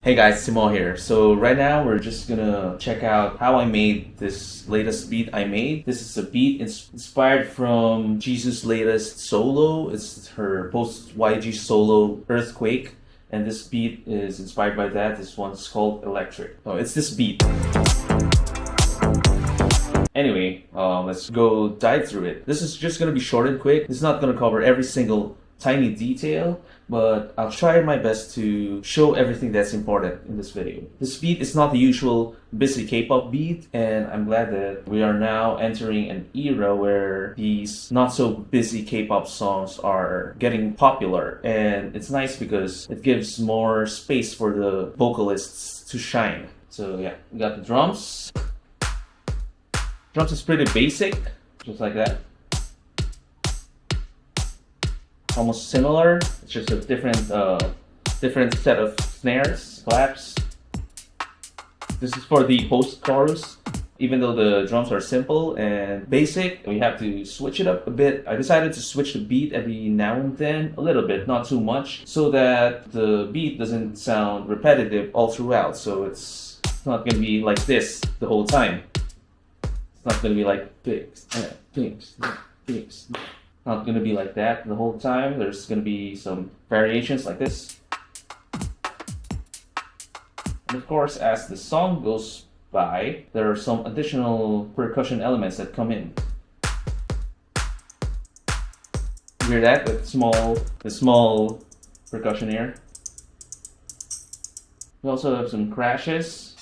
Hey guys, SIMO here. So right now we're just gonna check out how I made this latest beat I made. This is a beat inspired from Jisoo's latest solo. It's her post-YG solo Earthquake. And this beat is inspired by that. This one's called Electric. Oh, it's this beat. Anyway, let's go dive through it. This is just gonna be short and quick. It's not gonna cover every single tiny detail, but I'll try my best to show everything that's important in this video. This beat is not the usual busy K-pop beat, and I'm glad that we are now entering an era where these not so busy K-pop songs are getting popular, and it's nice because it gives more space for the vocalists to shine. So yeah, we got the drums. Drums is pretty basic, just like that. Almost similar. It's just a different set of snares, claps. This is for the post-chorus. Even though the drums are simple and basic, we have to switch it up a bit. I decided to switch the beat every now and then, a little bit, not too much, so that the beat doesn't sound repetitive all throughout. So it's not gonna be like this the whole time. It's not gonna be like fix. Not gonna be like that the whole time. There's gonna be some variations like this. And of course, as the song goes by, there are some additional percussion elements that come in. You hear that? The small percussion here. We also have some crashes.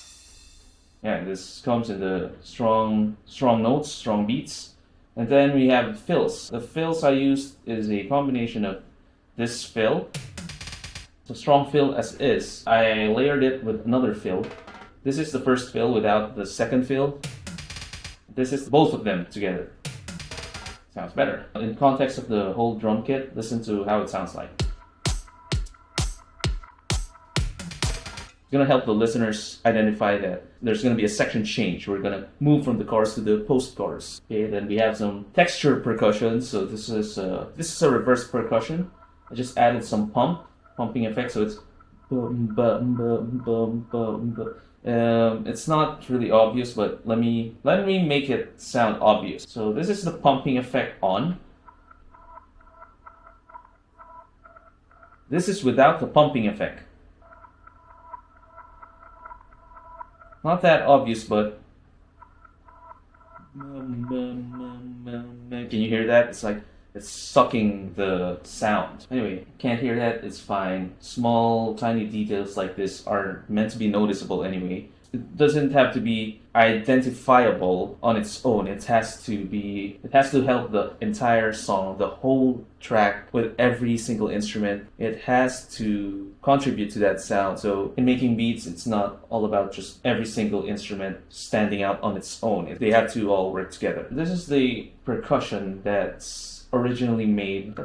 Yeah, this comes in the strong notes, strong beats. And then we have fills. The fills I used is a combination of this fill. It's a strong fill as is. I layered it with another fill. This is the first fill without the second fill. This is both of them together. Sounds better. In context of the whole drum kit, listen to how it sounds like. It's gonna help the listeners identify that there's gonna be a section change. We're gonna move from the chorus to the post-chorus. Okay, then we have some texture percussion. So this is a reverse percussion. I just added some pumping effect. So it's it's not really obvious, but let me make it sound obvious. So this is the pumping effect on. This is without the pumping effect. Not that obvious, but can you hear that? It's like it's sucking the sound. Anyway, can't hear that, it's fine. Small, tiny details like this are meant to be noticeable anyway. It doesn't have to be identifiable on its own. It has to help the entire song, the whole track with every single instrument. It has to contribute to that sound. So in making beats, it's not all about just every single instrument standing out on its own. They have to all work together. This is the percussion that's originally made.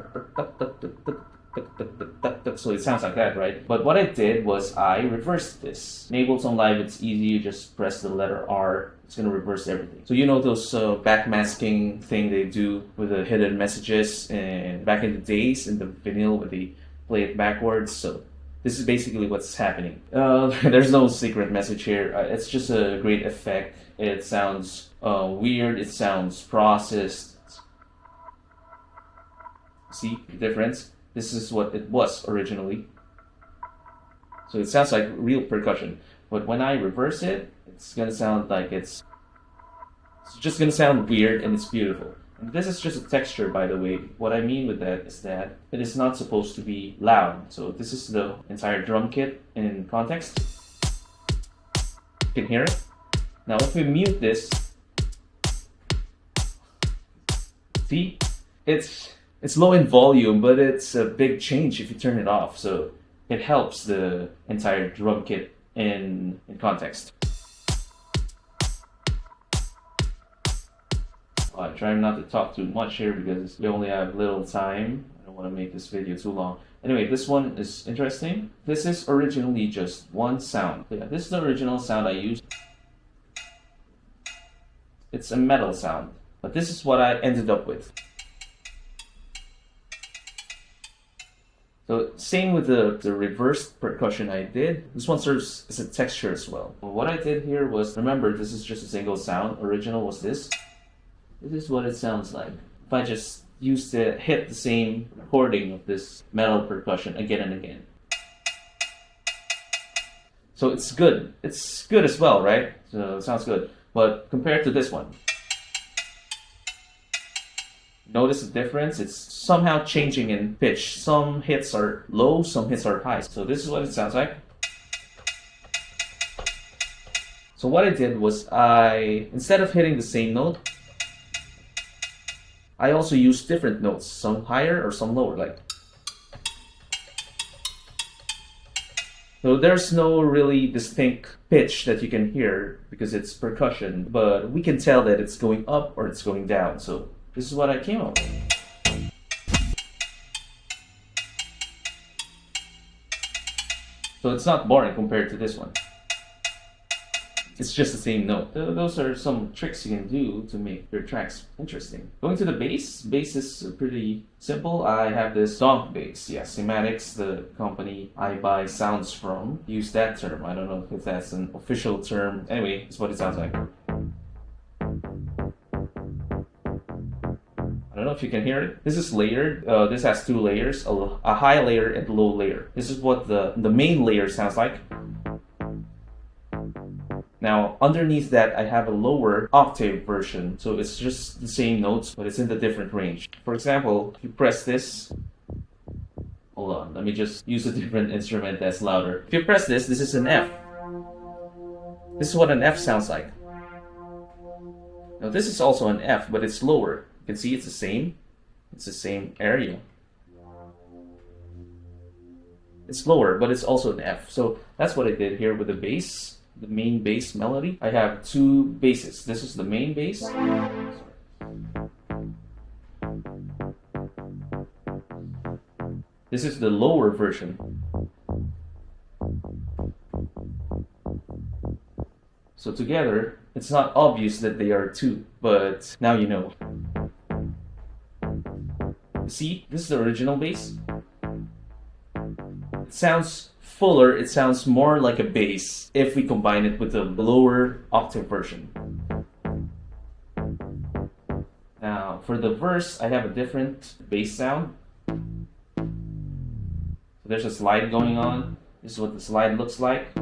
So it sounds like that, right? But what I did was I reversed this. In Ableton Live, it's easy. You just press the letter R. It's going to reverse everything. So you know those backmasking thing they do with the hidden messages and back in the days in the vinyl where they play it backwards. So this is basically what's happening. There's no secret message here. It's just a great effect. It sounds weird. It sounds processed. See the difference? This is what it was originally. So it sounds like real percussion. But when I reverse it, it's gonna sound like it's just gonna sound weird, and it's beautiful. And this is just a texture, by the way. What I mean with that is that it is not supposed to be loud. So this is the entire drum kit in context. You can hear it. Now if we mute this, see? It's low in volume, but it's a big change if you turn it off. So it helps the entire drum kit in context. I try not to talk too much here because we only have little time. I don't want to make this video too long. Anyway, this one is interesting. This is originally just one sound. Yeah, this is the original sound I used. It's a metal sound, but this is what I ended up with. So same with the reversed percussion I did. This one serves as a texture as well. What I did here was, remember, this is just a single sound. Original was this. This is what it sounds like. If I just used to hit the same recording of this metal percussion again and again. So it's good. It's good as well, right? So it sounds good. But compared to this one, notice the difference? It's somehow changing in pitch. Some hits are low, some hits are high. So this is what it sounds like. So what I did was instead of hitting the same note, I also used different notes, some higher or some lower, like. So there's no really distinct pitch that you can hear because it's percussion, but we can tell that it's going up or it's going down. So this is what I came up with. So it's not boring compared to this one. It's just the same note. Those are some tricks you can do to make your tracks interesting. Going to the bass. Bass is pretty simple. I have this donk bass. Yeah, Cymatics, the company I buy sounds from, use that term. I don't know if that's an official term. Anyway, it's what it sounds like. I don't know if you can hear it. This is layered. This has two layers, a high layer and a low layer. This is what the main layer sounds like. Now, underneath that, I have a lower octave version. So it's just the same notes, but it's in the different range. For example, if you press this, hold on, let me just use a different instrument that's louder. If you press this is an F. This is what an F sounds like. Now, this is also an F, but it's lower. You can see it's the same. It's the same area. It's lower, but it's also an F. So that's what I did here with the bass. The main bass melody. I have two basses. This is the main bass. This is the lower version. So together, it's not obvious that they are two, but now you know. See, this is the original bass. It sounds fuller, it sounds more like a bass if we combine it with the lower octave version. Now, for the verse, I have a different bass sound. So there's a slide going on. This is what the slide looks like.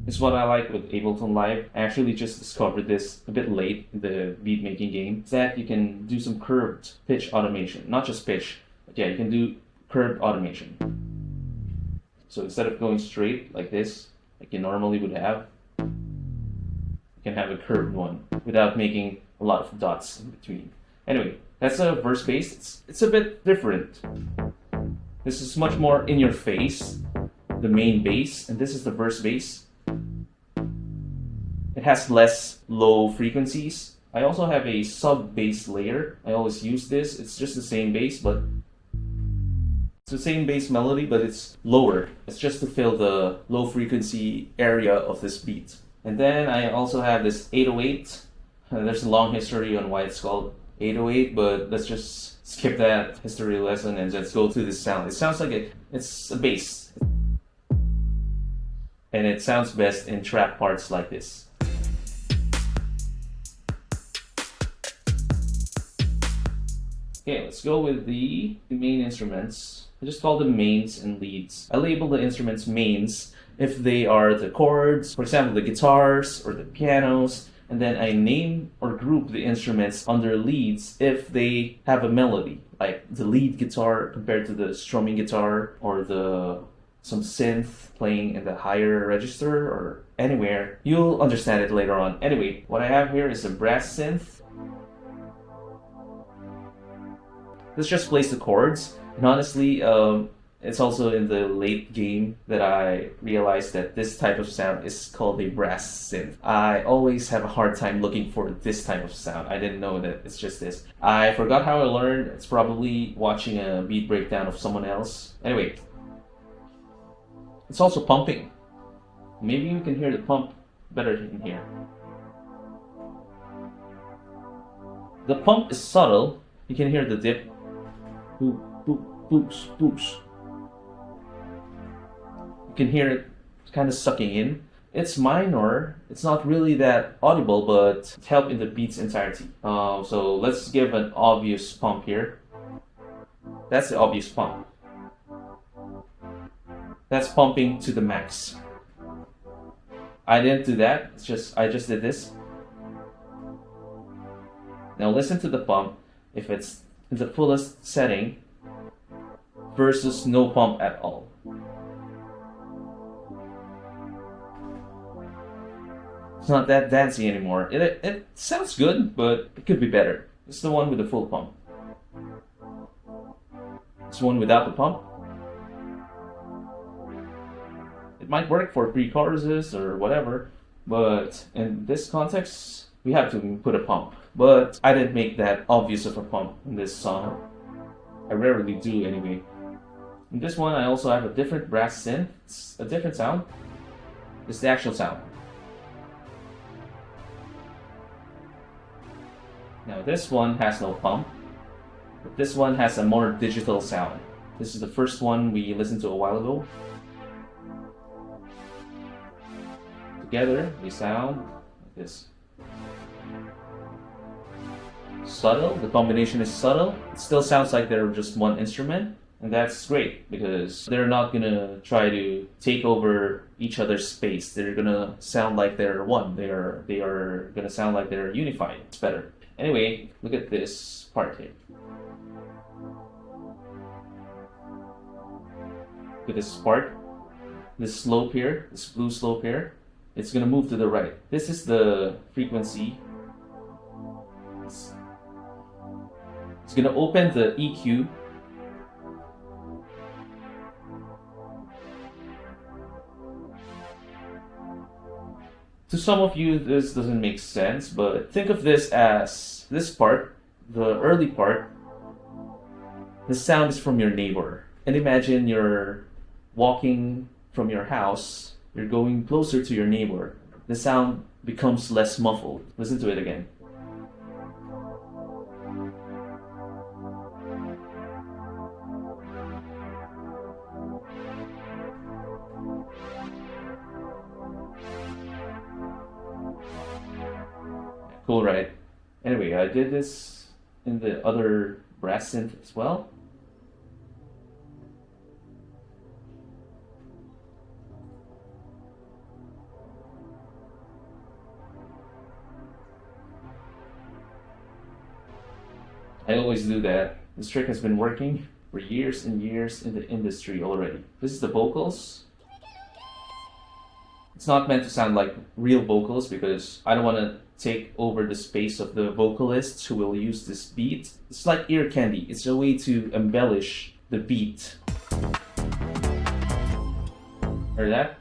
This is what I like with Ableton Live. I actually just discovered this a bit late in the beat making game. Is that you can do some curved pitch automation. Not just pitch, but yeah, you can do curved automation. So instead of going straight like this, like you normally would have, you can have a curved one without making a lot of dots in between. Anyway, that's a verse bass. It's a bit different. This is much more in your face, the main bass, and this is the verse bass. It has less low frequencies. I also have a sub-bass layer. I always use this. It's just the same bass, but it's the same bass melody, but it's lower. It's just to fill the low frequency area of this beat. And then I also have this 808. There's a long history on why it's called 808, but let's just skip that history lesson and just go to this sound. It sounds like it's a bass. And it sounds best in trap parts like this. Okay, let's go with the main instruments. I just call them mains and leads. I label the instruments mains if they are the chords, for example, the guitars or the pianos, and then I name or group the instruments under leads if they have a melody, like the lead guitar compared to the strumming guitar or some synth playing in the higher register or anywhere. You'll understand it later on. Anyway, what I have here is a brass synth. This just plays the chords, and honestly, it's also in the late game that I realized that this type of sound is called a brass synth. I always have a hard time looking for this type of sound. I didn't know that it's just this. I forgot how I learned. It's probably watching a beat breakdown of someone else. Anyway, it's also pumping. Maybe you can hear the pump better in here. The pump is subtle. You can hear the dip. Boop, boop, boops, boops. You can hear it kind of sucking in. It's minor. It's not really that audible, but it helps in the beat's entirety. So let's give an obvious pump here. That's the obvious pump. That's pumping to the max. I didn't do that. I just did this. Now listen to the pump if it's in the fullest setting versus no pump at all. It's not that dancey anymore. It sounds good, but it could be better. It's the one with the full pump. It's the one without the pump. It might work for pre-choruses or whatever, but in this context, we have to put a pump. But I didn't make that obvious of a pump in this song. I rarely do anyway. In this one, I also have a different brass synth. It's a different sound. It's the actual sound. Now this one has no pump, but this one has a more digital sound. This is the first one we listened to a while ago. Together, they sound like this. Subtle, the combination is subtle. It still sounds like they're just one instrument, and that's great because they're not gonna try to take over each other's space. They're gonna sound like they're one. They are gonna sound like they're unified. It's better. Anyway, look at this part here. Look at this part. This slope here, this blue slope here. It's gonna move to the right. This is the frequency. It's gonna open the EQ. To some of you, this doesn't make sense, but think of this as this part, the early part, the sound is from your neighbor. And imagine you're walking from your house, you're going closer to your neighbor. The sound becomes less muffled. Listen to it again. Cool, right? Anyway, I did this in the other brass synth as well. I always do that. This trick has been working for years and years in the industry already. This is the vocals. It's not meant to sound like real vocals because I don't want to take over the space of the vocalists who will use this beat. It's like ear candy. It's a way to embellish the beat. Heard that?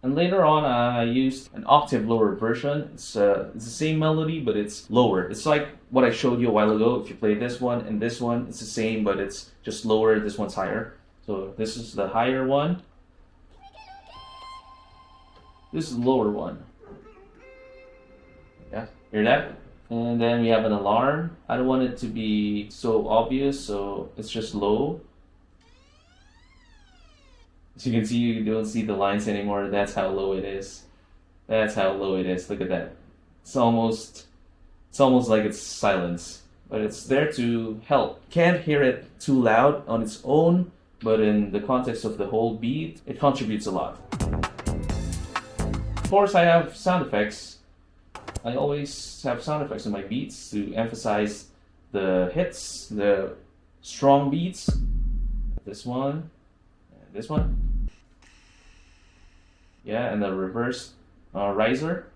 And later on, I used an octave lower version. It's the same melody, but it's lower. It's like what I showed you a while ago. If you play this one and this one, it's the same, but it's just lower. This one's higher. So this is the higher one. This is the lower one. Yeah, hear that? And then we have an alarm. I don't want it to be so obvious, so it's just low. As you can see, you don't see the lines anymore. That's how low it is. That's how low it is. Look at that. It's almost like it's silence, but it's there to help. Can't hear it too loud on its own, but in the context of the whole beat, it contributes a lot. Of course, I have sound effects. I always have sound effects in my beats to emphasize the hits, the strong beats. This one, and this one. Yeah, and the reverse riser.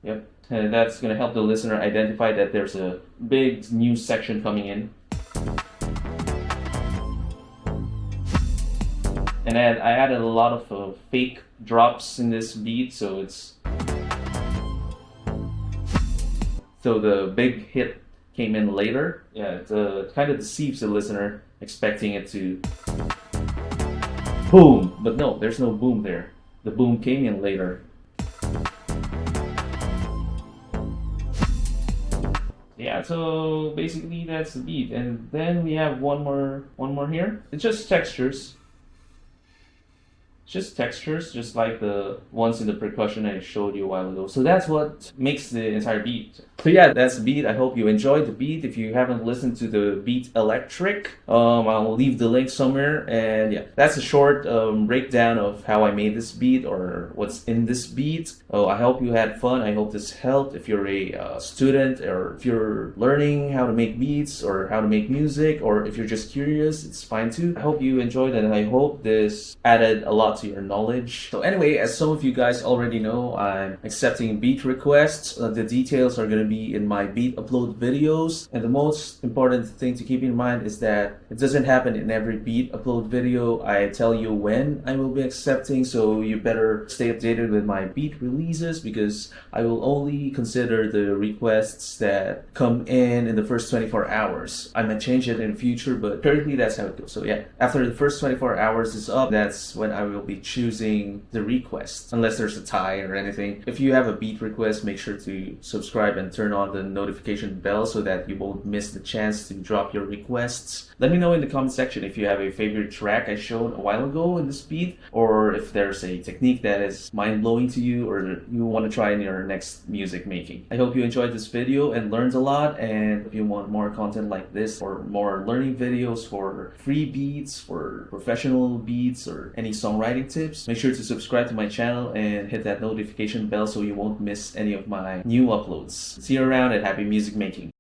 Yep, and that's going to help the listener identify that there's a big new section coming in. And I added a lot of fake drops in this beat, so the big hit came in later. Yeah, it kind of deceives the listener, expecting it to boom, but no, there's no boom there. The boom came in later. Yeah, so basically that's the beat, and then we have one more here. It's just textures. Just textures, just like the ones in the percussion I showed you a while ago. So that's what makes the entire beat. So yeah, that's the beat. I hope you enjoyed the beat. If you haven't listened to the beat Electric, I'll leave the link somewhere. And yeah, that's a short breakdown of how I made this beat or what's in this beat. Oh, I hope you had fun. I hope this helped. If you're a student or if you're learning how to make beats or how to make music, or if you're just curious, it's fine too. I hope you enjoyed it, and I hope this added a lot to your knowledge. So anyway, as some of you guys already know, I'm accepting beat requests. The details are going to be in my beat upload videos, and the most important thing to keep in mind is that it doesn't happen in every beat upload video. I tell you when I will be accepting, so you better stay updated with my beat releases, because I will only consider the requests that come in the first 24 hours. I might change it in the future, but currently that's how it goes. So yeah, after the first 24 hours is up, that's when I will be choosing the request, unless there's a tie or anything. If you have a beat request, make sure to subscribe and turn on the notification bell so that you won't miss the chance to drop your requests. Let me know in the comment section if you have a favorite track I showed a while ago in this beat, or if there's a technique that is mind-blowing to you or you want to try in your next music making. I hope you enjoyed this video and learned a lot, and if you want more content like this or more learning videos for free beats, for professional beats, or any songwriting tips, make sure to subscribe to my channel and hit that notification bell so you won't miss any of my new uploads. See you around, and happy music making.